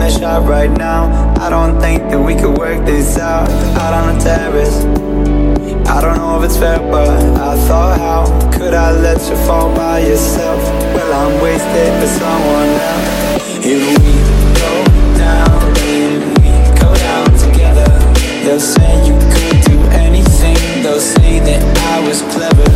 a shot right now. I don't think that we could work this out on the terrace. I don't know if it's fair, but I thought, how could I let you fall by yourself? Well, I'm wasted for someone else. If we go down, then we go down together. They'll say you could do anything. They'll say that I was clever.